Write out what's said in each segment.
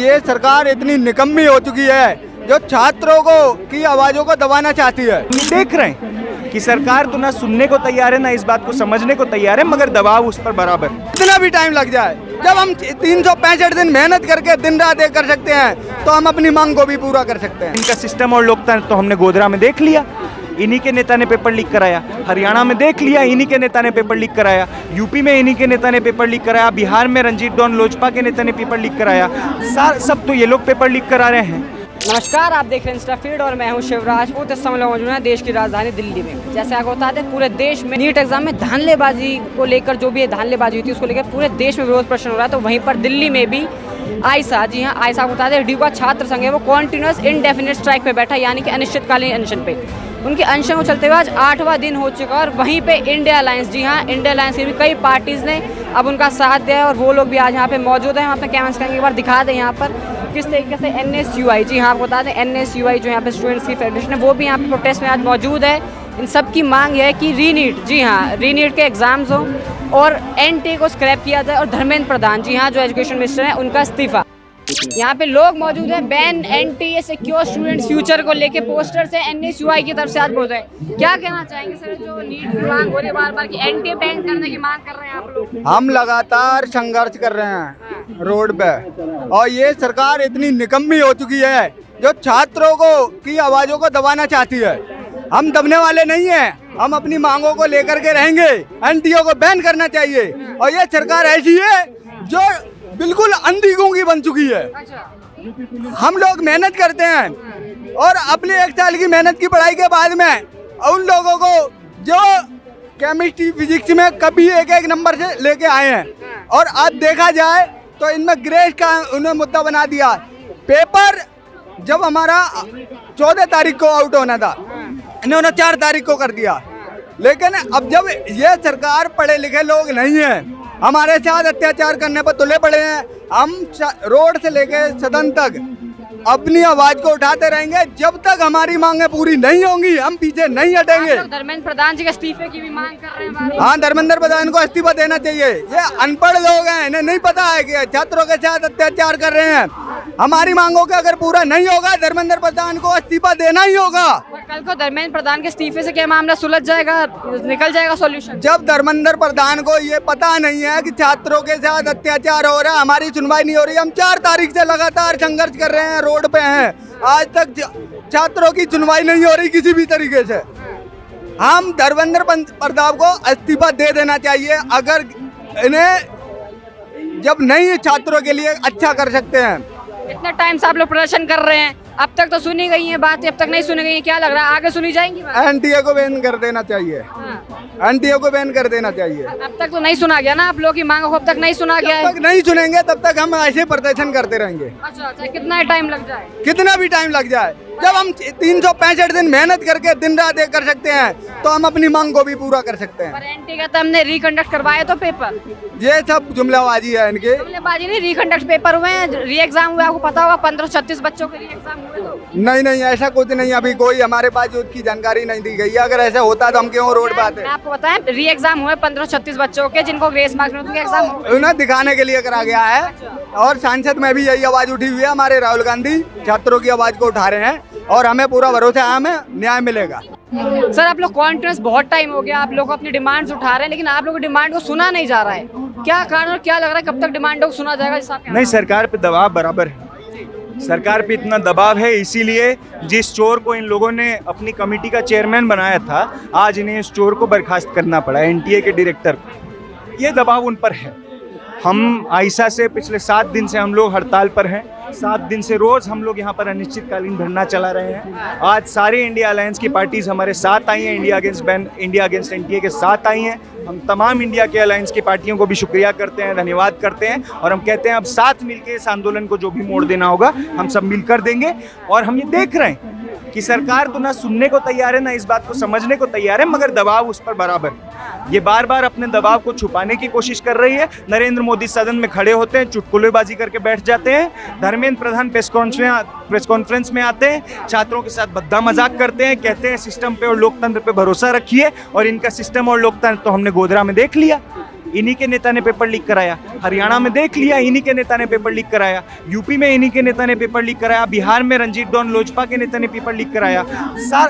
ये सरकार इतनी निकम्मी हो चुकी है जो छात्रों को की आवाजों को दबाना चाहती है। देख रहे हैं कि सरकार तो ना सुनने को तैयार है ना इस बात को समझने को तैयार है, मगर दबाव उस पर बराबर। कितना भी टाइम लग जाए, जब हम 365 दिन मेहनत करके दिन रात एक कर सकते हैं तो हम अपनी मांग को भी पूरा कर सकते हैं। इनका सिस्टम और लोकतंत्र तो हमने गोधरा में देख लिया, इन्हीं के नेता ने पेपर लीक कराया। हरियाणा में देख लिया, इन्हीं के नेता ने पेपर लीक कराया। यूपी में इन्हीं के नेता ने पेपर लीक कराया। बिहार में रंजीत डॉन लोजपा के नेता ने पेपर लीक कराया। सब तो ये लोग पेपर लीक करा रहे हैं। नमस्कार, आप देख रहे हैं इंस्टा फीड और मैं हूं शिवराज। इस समय लोग मौजूद हैं देश की राजधानी दिल्ली में। जैसे आपको बता दें, पूरे देश में नीट एग्जाम में धांधलेबाजी को लेकर जो भी है धांधलेबाजी हुई थी उसको लेकर पूरे देश में विरोध प्रदर्शन हो रहा है। तो वहीं पर दिल्ली में भी आयसा, जी हाँ आयसा को बता दें, ड्यूबा छात्र संघ है वो कॉन्टिन्यूस इंडेफिनिट स्ट्राइक पे बैठा, यानी कि अनिश्चितकालीन अनशन पे। उनके अनशन को चलते हुए आज 8वां दिन हो चुका और वहीं पे इंडिया अलायंस, जी हाँ इंडिया अलायंस की भी कई पार्टीज ने अब उनका साथ दिया है और वो लोग भी आज यहाँ पे मौजूद हैं। हम अपने कैमरा स्कैन एक बार दिखा दें यहाँ पर किस तरीके से NSUI, जी हाँ आपको बता दें NSUI जो यहाँ पे स्टूडेंट्स की फेडरेशन है वो भी यहाँ पे प्रोटेस्ट में आज मौजूद है। इन सब की मांग है कि रीनीट, जी हाँ रीनीट के एग्जाम्स हों और NTA को स्क्रैप किया जाए और धर्मेंद्र प्रधान, जी हाँ जो एजुकेशन मिनिस्टर हैं उनका इस्तीफा। यहाँ पे लोग मौजूद हैं। Ban NTA secure students future को लेके पोस्टर से NSUI की तरफ से आज बोल रहे हैं। क्या कहना चाहेंगे सर, जो नीट की मांग हो रही है बार बार की NTA बैन करने की मांग कर रहे हैं आप लोग? हम लगातार संघर्ष कर रहे हैं रोड पे और ये सरकार इतनी निकम्मी हो चुकी है जो छात्रों को की आवाजों को दबाना चाहती है। हम दबने वाले नहीं हैं, हम अपनी मांगों को लेकर के रहेंगे। NTA को बैन करना चाहिए और ये सरकार ऐसी है जो बिल्कुल अंधी गूंगी बन चुकी है। हम लोग मेहनत करते हैं और अपनी 1 साल की मेहनत की पढ़ाई के बाद में उन लोगों को जो केमिस्ट्री फिजिक्स में कभी एक नंबर से लेके आए हैं और आज देखा जाए तो इनमें ग्रेस का उन्होंने मुद्दा बना दिया। पेपर जब हमारा 14 तारीख को आउट होना था, इन्होंने 4 तारीख को कर दिया। लेकिन अब जब ये सरकार पढ़े लिखे लोग नहीं है, हमारे साथ अत्याचार करने पर तुले पड़े हैं, हम रोड से लेके सदन तक अपनी आवाज को उठाते रहेंगे जब तक हमारी मांगें पूरी नहीं होंगी। हम पीछे नहीं हटेंगे। धर्मेंद्र प्रधान जी के इस्तीफे की भी मांग कर रहे हैं। हाँ, धर्मेंद्र प्रधान को इस्तीफा देना चाहिए। ये अनपढ़ लोग हैं, इन्हें नहीं पता है कि छात्रों के साथ अत्याचार कर रहे हैं। हमारी मांगों का अगर पूरा नहीं होगा, धर्मेंद्र प्रधान को इस्तीफा देना ही होगा। कल को धर्मेंद्र प्रधान के इस्तीफे से क्या मामला सुलझ जाएगा, निकल जाएगा सॉल्यूशन? जब धर्मेंद्र प्रधान को ये पता नहीं है कि छात्रों के साथ अत्याचार हो रहा है, हमारी सुनवाई नहीं हो रही। हम 4 तारीख से लगातार संघर्ष कर रहे हैं, रोड पे हैं, आज तक छात्रों की सुनवाई नहीं हो रही किसी भी तरीके से। हम धर्मेंद्र प्रधान को इस्तीफा दे देना चाहिए। अगर इन्हें जब नहीं छात्रों के लिए अच्छा कर सकते हैं। इतने टाइम से आप लोग प्रदर्शन कर रहे हैं, अब तक तो सुनी गई है बातें, अब तक नहीं सुनी गई है। क्या लग रहा है आगे सुनी जाएंगी? NTA को बैन कर देना चाहिए। NTA को बैन कर देना चाहिए। अब तक तो नहीं सुना गया ना आप लोगों की मांगों को, अब तक नहीं सुना गया है। जब तक नहीं सुनेंगे तब तक हम ऐसे प्रदर्शन करते रहेंगे। अच्छा, कितना टाइम लग जाए? कितना भी टाइम लग जाए, जब हम 365 दिन मेहनत करके दिन रात एक कर सकते हैं तो हम अपनी मांग को भी पूरा कर सकते हैं। पर NTA का तो हमने रिकंडक्ट करवाए तो पेपर, ये सब जुमलाबाजी है इनके। जुमलाबाजी नहीं, रिकंडक्ट पेपर हुए हैं, री एग्जाम हुआ, आपको पता होगा 1536 बच्चों के री एग्जाम हुए। तो नहीं ऐसा कुछ नहीं, अभी कोई हमारे पास उसकी जानकारी नहीं दी गई है। अगर ऐसा होता तो हम क्यों रोड पे आते? आपको बताएं री एग्जाम हुए 1536 बच्चों के, जिनको ग्रेस मार्क्स में एग्जाम उन्हें दिखाने के लिए करा गया है। और सांसद में भी यही आवाज उठी हुई है, हमारे राहुल गांधी छात्रों की आवाज को उठा रहे हैं और हमें पूरा भरोसा है हमें न्याय मिलेगा। सर, आप लोग कॉन्टिन्यूस बहुत टाइम हो गया, आप लोग अपनी डिमांड्स उठा रहे हैं, लेकिन आप लोगों की डिमांड को सुना नहीं जा रहा है। क्या कारण और क्या लग रहा है कब तक डिमांडों को सुना जाएगा? नहीं, सरकार पे दबाव बराबर है। सरकार पे इतना दबाव है, इसीलिए जिस चोर को इन लोगों ने अपनी कमेटी का चेयरमैन बनाया था, आज इन्हें इस चोर को बर्खास्त करना पड़ा, NTA के डायरेक्टर को। ये दबाव उन पर है। हम आयसा से पिछले 7 दिन से हम लोग हड़ताल पर हैं। 7 दिन से रोज हम लोग यहाँ पर अनिश्चितकालीन धरना चला रहे हैं। आज सारे इंडिया अलायंस की पार्टीज हमारे साथ आई हैं, इंडिया अगेंस्ट NTA के साथ आई हैं। हम तमाम इंडिया के अलायंस की पार्टियों को भी शुक्रिया करते हैं, धन्यवाद करते हैं और हम कहते हैं अब साथ मिलकर इस आंदोलन को जो भी मोड़ देना होगा हम सब मिलकर देंगे। और हम ये देख रहे हैं कि सरकार तो ना सुनने को तैयार है ना इस बात को समझने को तैयार है, मगर दबाव उस पर बराबर। ये बार बार अपने दबाव को छुपाने की कोशिश कर रही है। नरेंद्र मोदी सदन में खड़े होते हैं, चुटकुलेबाजी करके बैठ जाते हैं। धर्मेंद्र प्रधान प्रेस कॉन्फ्रेंस में आते हैं, छात्रों के साथ भद्दा मजाक करते हैं, कहते हैं सिस्टम पे और लोकतंत्र पे भरोसा रखिए। और इनका सिस्टम और लोकतंत्र तो हमने गोधरा में देख लिया, इन्हीं के नेता ने पेपर लीक कराया। हरियाणा में देख लिया, इन्हीं के नेता ने पेपर लीक कराया। यूपी में इन्हीं के नेता ने पेपर लीक कराया। बिहार में रंजीत डॉन लोजपा के नेता ने पेपर लीक कराया।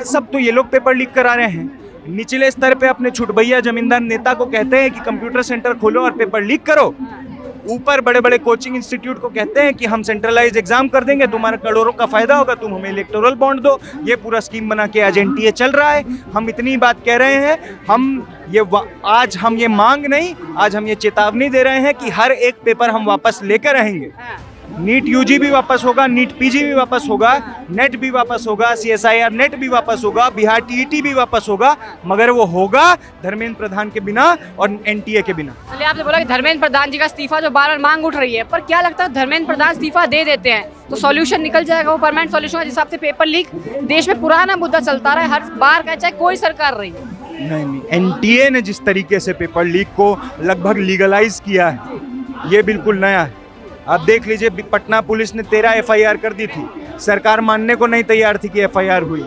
सब तो ये लोग पेपर लीक करा रहे हैं। निचले स्तर पे अपने छुटभैया जमींदार नेता को कहते हैं कि कंप्यूटर सेंटर खोलो और पेपर लीक करो। ऊपर बड़े बड़े कोचिंग इंस्टीट्यूट को कहते हैं कि हम सेंट्रलाइज एग्जाम कर देंगे, तुम्हारा करोड़ों का फायदा होगा, तुम हमें इलेक्टोरल बॉन्ड दो। ये पूरा स्कीम बना के आज एनटीए चल रहा है। हम इतनी बात कह रहे हैं, आज हम ये मांग नहीं, आज हम ये चेतावनी दे रहे हैं कि हर एक पेपर हम वापस लेकर आएंगे। नीट यूजी भी वापस होगा, नीट पीजी भी वापस होगा, नेट भी वापस होगा, सीएसआईआर नेट भी वापस होगा, बिहार टीईटी भी वापस होगा, मगर वो होगा धर्मेंद्र प्रधान के बिना और एनटीए के बिना। चलिए, आपने बोला कि धर्मेंद्र प्रधान जी का इस्तीफा जो बार बार मांग उठ रही है, पर क्या लगता है धर्मेंद्र प्रधान इस्तीफा दे देते हैं तो सॉल्यूशन निकल जाएगा, वो परमानेंट सॉल्यूशन जिस हिसाब से पेपर लीक देश में पुराना मुद्दा चलता रहा है हर बार का, चाहे कोई सरकार रही। नहीं, एनटीए ने जिस तरीके से पेपर लीक को लगभग लीगलाइज किया है, ये बिल्कुल नया है। आप देख लीजिए, पटना पुलिस ने 13 एफआईआर कर दी थी। सरकार मानने को नहीं तैयार थी कि एफआईआर हुई,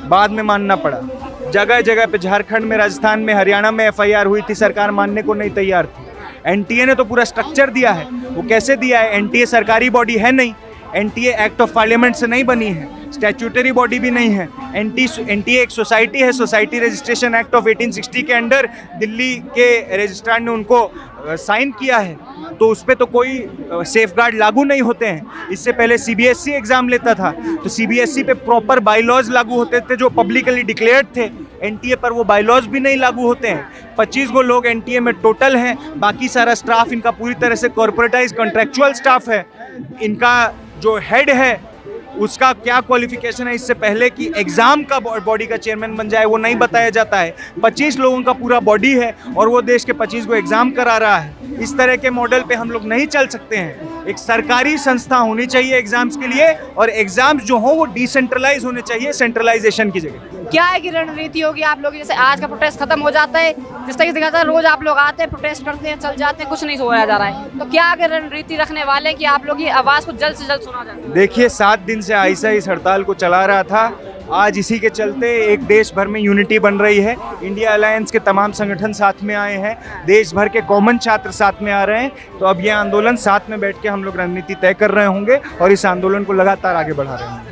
बाद में मानना पड़ा। जगह जगह पे झारखंड में, राजस्थान में, हरियाणा में एफआईआर हुई थी, सरकार मानने को नहीं तैयार थी। एनटीए ने तो पूरा स्ट्रक्चर दिया है। वो कैसे दिया है? एनटीए सरकारी बॉडी है नहीं, एनटीए एक्ट ऑफ पार्लियामेंट से नहीं बनी है, स्टैट्यूटरी बॉडी भी नहीं है। एनटीए एक सोसाइटी है। सोसाइटी रजिस्ट्रेशन एक्ट ऑफ 1860 के अंडर दिल्ली के रजिस्ट्रार ने उनको साइन किया है, तो उस पर तो कोई सेफगार्ड लागू नहीं होते हैं। इससे पहले सीबीएसई एग्जाम लेता था, तो सीबीएसई पे प्रॉपर बाईलॉज लागू होते थे जो पब्लिकली डिक्लेयर्ड थे। एनटीए पर वो बाईलॉज भी नहीं लागू होते हैं। 25 गो लोग एनटीए में टोटल हैं, बाकी सारा स्टाफ इनका पूरी तरह से कॉर्पोरेटाइज कॉन्ट्रैक्चुअल स्टाफ है। इनका जो हेड है उसका क्या क्वालिफिकेशन है, इससे पहले कि एग्जाम का बॉडी का चेयरमैन बन जाए वो नहीं बताया जाता है। 25 लोगों का पूरा बॉडी है और वो देश के 25 को एग्जाम करा रहा है। इस तरह के मॉडल पे हम लोग नहीं चल सकते हैं। एक सरकारी संस्था होनी चाहिए एग्जाम्स के लिए, और एग्जाम्स जो हो वो डिसेंट्रलाइज होने चाहिए सेंट्रलाइजेशन की जगह। क्या है कि रणनीति होगी आप लोग, जैसे आज का प्रोटेस्ट खत्म हो जाता है, जिस तरीके से दिखाता है रोज आप लोग आते हैं, प्रोटेस्ट करते हैं, चल जाते हैं, कुछ नहीं होया जा रहा है, तो क्या आगे रणनीति रखने वाले हैं कि आप लोग की आवाज को जल्द से जल्द सुना जाए? देखिए, 7 दिन से आइसा इस हड़ताल को चला रहा था। आज इसी के चलते एक देश भर में यूनिटी बन रही है। इंडिया अलायंस के तमाम संगठन साथ में आए हैं, देश भर के कॉमन छात्र साथ में आ रहे हैं। तो अब ये आंदोलन साथ में बैठ के हम लोग रणनीति तय कर रहे होंगे और इस आंदोलन को लगातार आगे बढ़ा रहे हैं।